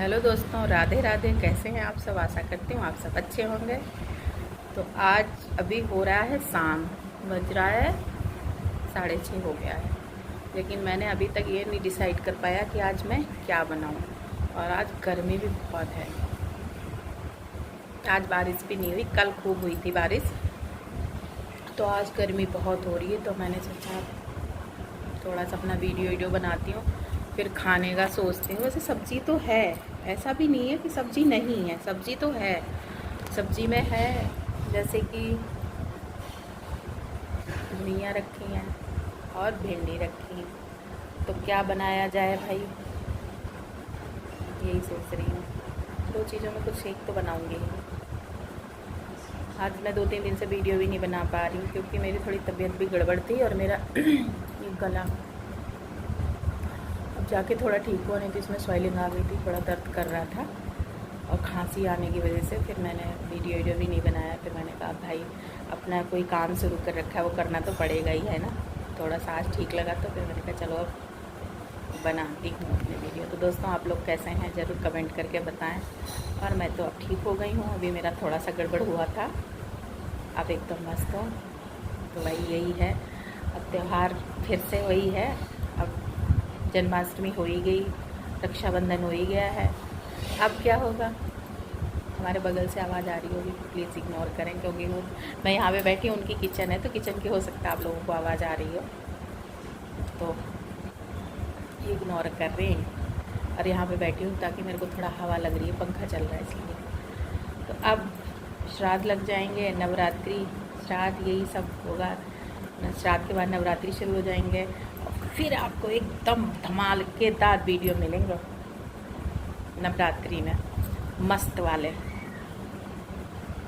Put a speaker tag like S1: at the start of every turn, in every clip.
S1: Hello दोस्तों, राधे राधे। कैसे हैं आप सब? आशा करती हूँ आप सब अच्छे होंगे। तो आज अभी हो रहा है शाम, बज रहा है 6:30 हो गया है। लेकिन मैंने अभी तक ये नहीं डिसाइड कर पाया कि आज मैं क्या बनाऊँ। और आज गर्मी भी बहुत है। आज बारिश भी नहीं हुई, कल खूब हुई थी बारिश। तो आज गर्मी बहुत हो रही है, तो मैंने सोचा थोड़ा सा अपना वीडियो बनाती हूँ, फिर खाने का सोचती हूँ। वैसे सब्ज़ी तो है, ऐसा भी नहीं है कि सब्ज़ी नहीं है, सब्ज़ी तो है। सब्ज़ी में है जैसे कि धनिया रखी हैं और भिंडी रखी हैं। तो क्या बनाया जाए भाई, यही सोच रही हूँ। दो चीज़ों में कुछ एक तो बनाऊँगी ही। आज मैं 2-3 दिन से वीडियो भी नहीं बना पा रही हूँ क्योंकि मेरी थोड़ी तबीयत भी गड़बड़ थी और मेरा ये गला अब जाके थोड़ा ठीक हुआ, नहीं तो इसमें स्वेलिंग आ गई थी, थोड़ा दर्द कर रहा था और खांसी आने की वजह से फिर मैंने वीडियो भी नहीं बनाया। फिर मैंने कहा भाई अपना कोई काम शुरू कर रखा है, वो करना तो पड़ेगा ही, है ना। थोड़ा सा आज ठीक लगा तो फिर मैंने कहा चलो अब बनाती हूँ अपने वीडियो। तो दोस्तों आप लोग कैसे हैं ज़रूर कमेंट करके बताएं। और मैं तो अब ठीक हो गई हूँ, अभी मेरा थोड़ा सा गड़बड़ हुआ था, अब एकदम मस्त हूँ। तो वही यही है, अब त्यौहार फिर से वही है। अब जन्माष्टमी हो ही गई, रक्षाबंधन हो ही गया है। अब क्या होगा? हमारे बगल से आवाज़ आ रही होगी, प्लीज़ इग्नोर करें क्योंकि वो मैं यहाँ पे बैठी हूँ, उनकी किचन है तो किचन की हो सकता है आप लोगों को आवाज़ आ रही हो, तो इग्नोर कर रहे हैं। और यहाँ पे बैठी हूँ ताकि मेरे को थोड़ा हवा लग रही है, पंखा चल रहा है इसलिए। तो अब श्राद्ध लग जाएंगे, नवरात्रि श्राद्ध यही सब होगा। श्राद्ध के बाद नवरात्रि शुरू हो जाएंगे और फिर आपको एकदम धमाकेदार वीडियो मिलेंगे नवरात्रि में, मस्त वाले।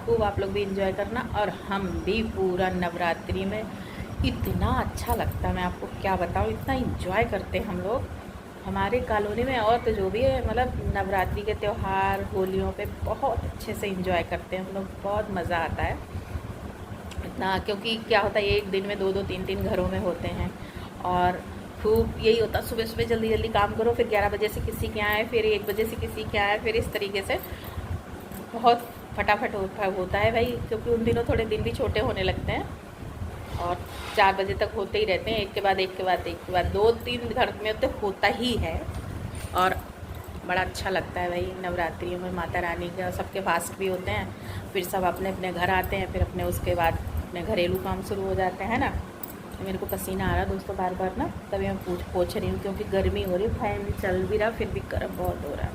S1: खूब आप लोग भी इंजॉय करना और हम भी पूरा नवरात्रि में इतना अच्छा लगता है, मैं आपको क्या बताऊँ, इतना इंजॉय करते हैं हम लोग हमारे कॉलोनी में। और तो जो भी है मतलब नवरात्रि के त्यौहार होलियों पे बहुत अच्छे से इंजॉय करते हैं हम लोग, बहुत मज़ा आता है इतना। क्योंकि क्या होता है, एक दिन में 2-2 3-3 घरों में होते हैं और खूब यही होता है, सुबह सुबह जल्दी जल्दी काम करो, फिर 11 बजे से किसी के आए, फिर 1 बजे से किसी के आए, फिर इस तरीके से बहुत फटाफट होता है भाई। क्योंकि उन दिनों थोड़े दिन भी छोटे होने लगते हैं और 4 बजे तक होते ही रहते हैं, एक के बाद एक के बाद एक के बाद 2-3 घर में तो होता ही है। और बड़ा अच्छा लगता है भाई नवरात्रियों में, माता रानी का सबके फास्ट भी होते हैं, फिर सब अपने अपने घर आते हैं, फिर अपने उसके बाद अपने घरेलू काम शुरू हो जाते हैं ना। तो मेरे को पसीना आ रहा दोस्तों बार बार ना, तभी मैं पोछ रही हूँ क्योंकि गर्मी हो रही है, फैन चल भी रहा फिर भी गर्म बहुत हो रहा है।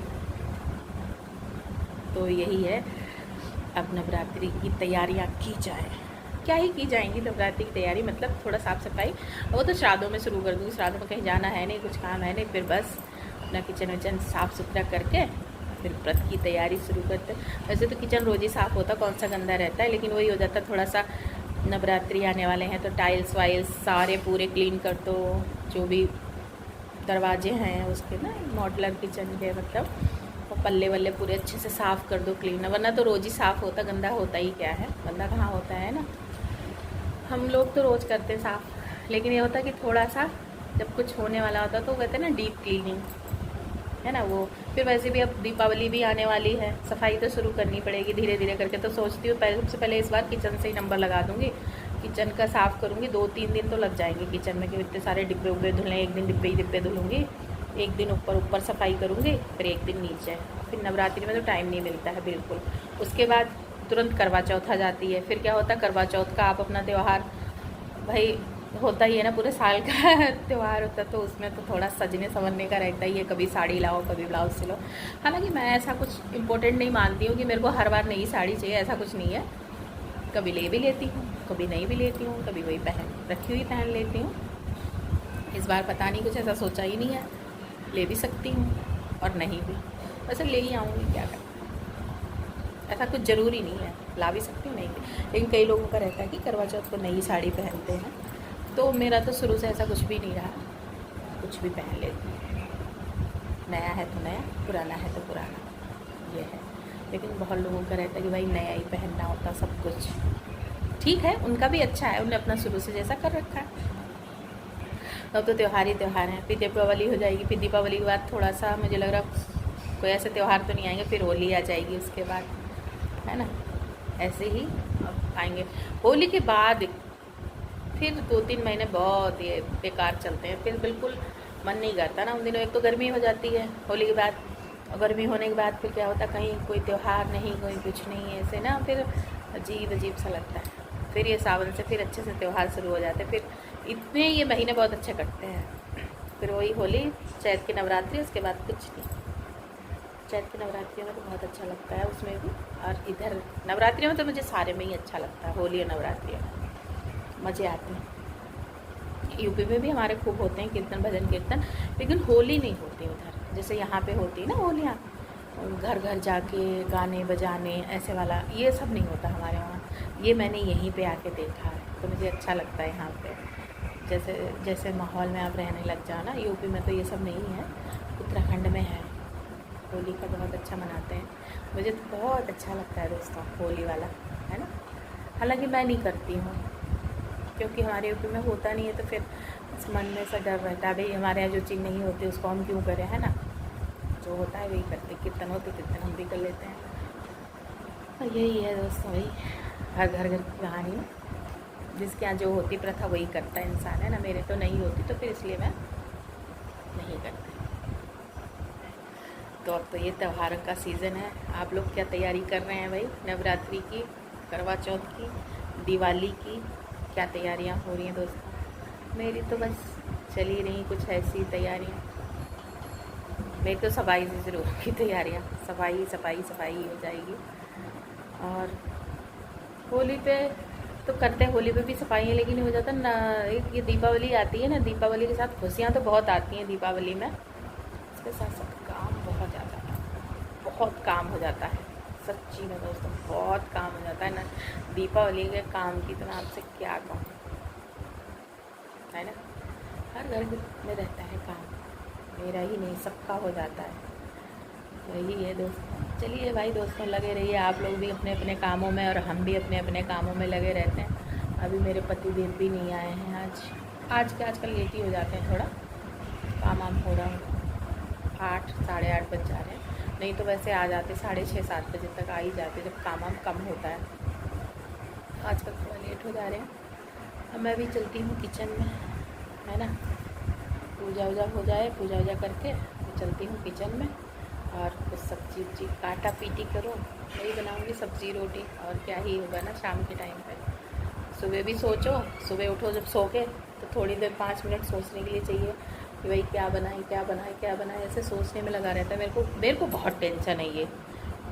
S1: तो यही है, अब नवरात्रि की तैयारियाँ की जाए, क्या ही की जाएंगी नवरात्रि की तैयारी, मतलब थोड़ा साफ़ सफाई। वो तो श्राद्धों में शुरू कर दूँगी, श्राद्धों में कहीं जाना है नहीं, कुछ काम है नहीं, फिर बस अपना किचन विचन साफ़ सुथरा करके फिर व्रत की तैयारी शुरू करते। वैसे तो किचन रोज़ ही साफ़ होता, कौन सा गंदा रहता है, लेकिन वही हो जाता थोड़ा सा, नवरात्रि आने वाले हैं तो टाइल्स वाइल्स सारे पूरे क्लीन कर दो, जो भी दरवाजे हैं उसके ना मॉडलर किचन के, मतलब और पल्ले वल्ले पूरे अच्छे से साफ़ कर दो, क्लीन। वरना तो रोज़ ही साफ़ होता, गंदा होता ही क्या है, गंदा कहाँ होता है ना। हम लोग तो रोज़ करते हैं साफ़, लेकिन ये होता है कि थोड़ा सा जब कुछ होने वाला होता तो कहते हैं ना डीप क्लीनिंग, है ना वो। फिर वैसे भी अब दीपावली भी आने वाली है, सफाई तो शुरू करनी पड़ेगी धीरे धीरे करके। तो सोचती हूँ पहले, सबसे पहले इस बार किचन से ही नंबर लगा दूँगी, किचन का साफ़ करूँगी। 2-3 दिन तो लग जाएंगे किचन में कि इतने सारे डिब्बे उब्बे धुलें, एक दिन डिब्बे ही डिब्बे धुलूँगी, एक दिन ऊपर सफाई करूँगी, फिर एक दिन नीचे। फिर नवरात्रि में तो टाइम नहीं मिलता है बिल्कुल। उसके बाद तुरंत करवा चौथ आ जाती है। फिर क्या होता है, करवा चौथ का आप अपना त्यौहार भाई होता ही है ना, पूरे साल का त्यौहार होता है, तो उसमें तो थोड़ा सजने संवरने का रहता ही है, कभी साड़ी लाओ कभी ब्लाउज सिलो। हालांकि मैं ऐसा कुछ इम्पोर्टेंट नहीं मानती हूँ कि मेरे को हर बार नई साड़ी चाहिए, ऐसा कुछ नहीं है। कभी ले भी लेती हूँ, कभी नहीं भी लेती हूँ, कभी वही पहन रखी हुई पहन लेती हूँ। इस बार पता नहीं कुछ ऐसा सोचा ही नहीं है, ले भी सकती हूँ और नहीं भी, वैसे ले ही आऊँगी, क्या करें, ऐसा कुछ ज़रूरी नहीं है, ला भी सकती हूँ नहीं भी। लेकिन कई लोगों का रहता है कि करवा चौथ को नई साड़ी पहनते हैं, तो मेरा तो शुरू से ऐसा कुछ भी नहीं रहा, कुछ भी पहन लेती हूँ। नया है तो नया, पुराना है तो पुराना, ये है। लेकिन बहुत लोगों का रहता है कि भाई नया ही पहनना होता सब कुछ। ठीक है, उनका भी अच्छा है, उन्हें अपना शुरू से जैसा कर रखा है। अब तो त्यौहार ही त्यौहार हैं, फिर दीपावली हो जाएगी, फिर दीपावली के बाद थोड़ा सा मुझे लग रहा कोई ऐसे त्यौहार तो नहीं आएंगे, फिर होली आ जाएगी उसके बाद, है ना। ऐसे ही अब आएंगे होली के बाद, फिर 2-3 महीने बहुत ये बेकार चलते हैं, फिर बिल्कुल मन नहीं करता ना उन दिनों। एक तो गर्मी हो जाती है होली के बाद, और गर्मी होने के बाद फिर क्या होता है, कहीं कोई त्यौहार नहीं, कोई कुछ नहीं, ऐसे ना फिर अजीब अजीब सा लगता है। फिर ये सावन से फिर अच्छे से त्यौहार शुरू हो जाते हैं, फिर इतने ये महीने बहुत अच्छे कटते हैं। फिर वही होली, चैत की नवरात्रि, उसके बाद कुछ नहीं। चैत की नवरात्रियों में तो बहुत अच्छा लगता है उसमें भी, और इधर नवरात्रियों में तो मुझे सारे में ही अच्छा लगता है, होली और नवरात्रियों में मज़े आते हैं। यूपी में भी हमारे खूब होते हैं कीर्तन, भजन कीर्तन, लेकिन होली नहीं होती उधर जैसे यहाँ पे होती है ना होलियाँ, घर घर जाके गाने बजाने ऐसे वाला, ये सब नहीं होता हमारे वहाँ। ये मैंने यहीं पे आके देखा है, तो मुझे अच्छा लगता है यहाँ पे। जैसे जैसे माहौल में आप रहने लग जाओ ना, यूपी में तो ये सब नहीं है, उत्तराखंड में है, होली का बहुत अच्छा मनाते हैं। मुझे तो बहुत अच्छा लगता है दोस्तों होली वाला, है ना। हालांकि मैं नहीं करती हूँ, क्योंकि हमारे यूपी में होता नहीं है, तो फिर मन में ऐसा डर रहता है, भाई हमारे यहाँ जो चीज़ नहीं होती उसको हम क्यों करें, है ना। जो होता है वही करते, कीर्तन होते कीर्तन हम भी कर लेते हैं। और यही है दोस्तों, वही हर घर घर की कहानी है, जिसके यहाँ जो होती प्रथा वही करता है इंसान, है ना। मेरे तो नहीं होती, तो फिर इसलिए मैं नहीं करती। तो अब तो ये त्योहारों का सीज़न है, आप लोग क्या तैयारी कर रहे हैं भाई, नवरात्रि की, करवा चौथ की, दिवाली की, क्या तैयारियां हो रही हैं दोस्तों। मेरी तो बस चल ही रही कुछ ऐसी तैयारियां। मेरी तो सफाई से शुरू की तैयारियां, सफाई सफाई सफाई हो जाएगी। और होली पे तो करते हैं, होली पे भी सफाई है, लेकिन हो जाता ना, ये दीपावली आती है ना, दीपावली के साथ खुशियाँ तो बहुत आती हैं दीपावली में, इसके साथ साथ काम बहुत ज़्यादा, बहुत काम हो जाता है सच्ची में दोस्तों, बहुत काम हो जाता है ना दीपावली के काम की, तो मैं आपसे क्या कहूँ, है ना। हर घर में रहता है काम, मेरा ही नहीं सबका हो जाता है, वही है दोस्तों। चलिए भाई दोस्तों, लगे रहिए आप लोग भी अपने अपने कामों में, और हम भी अपने अपने कामों में लगे रहते हैं। अभी मेरे पति देव भी नहीं आए हैं आजकल लेट ही हो जाते हैं, थोड़ा काम वाम हो रहा हो, 8 साढ़े 8 बज जा रहे हैं, नहीं तो वैसे आ जाते 6:30-7 बजे तक आ ही जाते, जब काम वाम कम होता है। आजकल थोड़ा लेट हो जा रहे हैं। अब मैं भी चलती हूँ किचन में, है ना, पूजा वूजा हो जाए, पूजा वूजा करके तो चलती हूँ किचन में, और कुछ सब्जी उब्जी काटा पीटी करूँ, वही बनाऊँगी सब्जी रोटी, और क्या ही होगा ना शाम के टाइम पर। सुबह भी सोचो, सुबह उठो जब सो के, तो थोड़ी देर 5 मिनट सोचने के लिए चाहिए कि भाई क्या बनाए क्या बनाए क्या बनाए, ऐसे सोचने में लगा रहता है। मेरे को बहुत टेंशन है ये,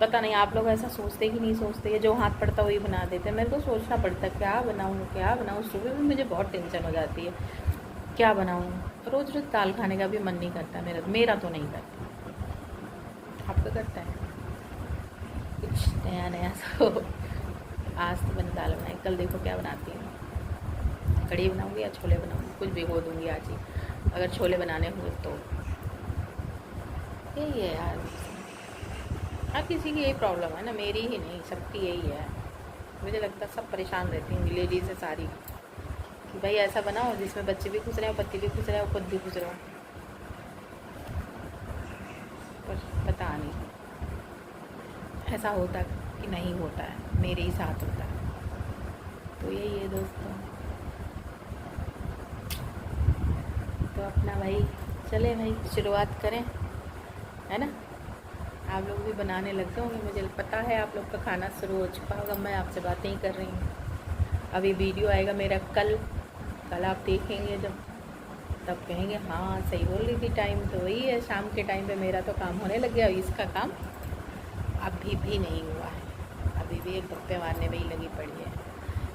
S1: पता नहीं आप लोग ऐसा सोचते कि नहीं सोचते, ये जो हाथ पड़ता वही बना देते हैं। मेरे को सोचना पड़ता है क्या बनाऊँ क्या बनाऊँ, सुबह भी मुझे बहुत टेंशन हो जाती है क्या बनाऊँ। रोज़ रोज़ दाल खाने का भी मन नहीं करता मेरा तो नहीं करता, आपका करता है कुछ नया नया सो। आज तो मैंने दाल बनाई, कल देखो क्या बनाती हूँ, कढ़ी बनाऊँगी या छोले बनाऊँगी, कुछ भिगो दूँगी आज ही, अगर छोले बनाने हुए तो। यही है यार, हर किसी की यही प्रॉब्लम है ना, मेरी ही नहीं, सबकी यही है। मुझे लगता है सब परेशान रहती हैं लेडीज़ है सारी, कि भाई ऐसा बनाओ जिसमें बच्चे भी खुश रहे, पति भी खुश रहे, खुद भी खुश रहो। पर पता नहीं ऐसा होता कि नहीं होता है, मेरे ही साथ होता है। तो यही है दोस्तों, तो अपना भाई चले भाई शुरुआत करें, है ना। आप लोग भी बनाने लग गए होंगे, मुझे पता है आप लोग का खाना शुरू हो चुका होगा, मैं आपसे बातें ही कर रही हूँ। अभी वीडियो आएगा मेरा कल आप देखेंगे जब, तब कहेंगे हाँ सही बोल रही थी, टाइम तो वही है शाम के टाइम पे मेरा तो काम होने लग गया, इसका काम अभी भी नहीं हुआ है, अभी भी एक गप्पे मारने में ही लगी पड़ी है।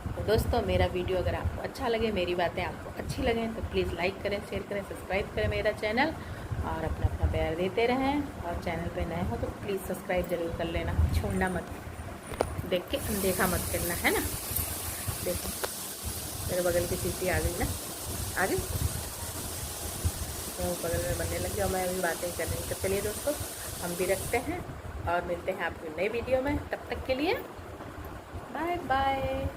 S1: तो दोस्तों मेरा वीडियो अगर आपको अच्छा लगे, मेरी बातें आपको अच्छी लगें, तो प्लीज़ लाइक करें, शेयर करें, सब्सक्राइब करें मेरा चैनल, और अपना अपना प्यार देते रहें। और चैनल पे नए हो तो प्लीज़ सब्सक्राइब ज़रूर कर लेना, छोड़ना मत, देख के अनदेखा मत करना, है ना। देखो मेरे बगल की सीटी आ गई ना, आ गई, तो बगल में बनने लग गया, मैं अभी बातें कर रही हूँ। तो चलिए दोस्तों हम भी रखते हैं, और मिलते हैं आपको नई वीडियो में, तब तक के लिए बाय बाय।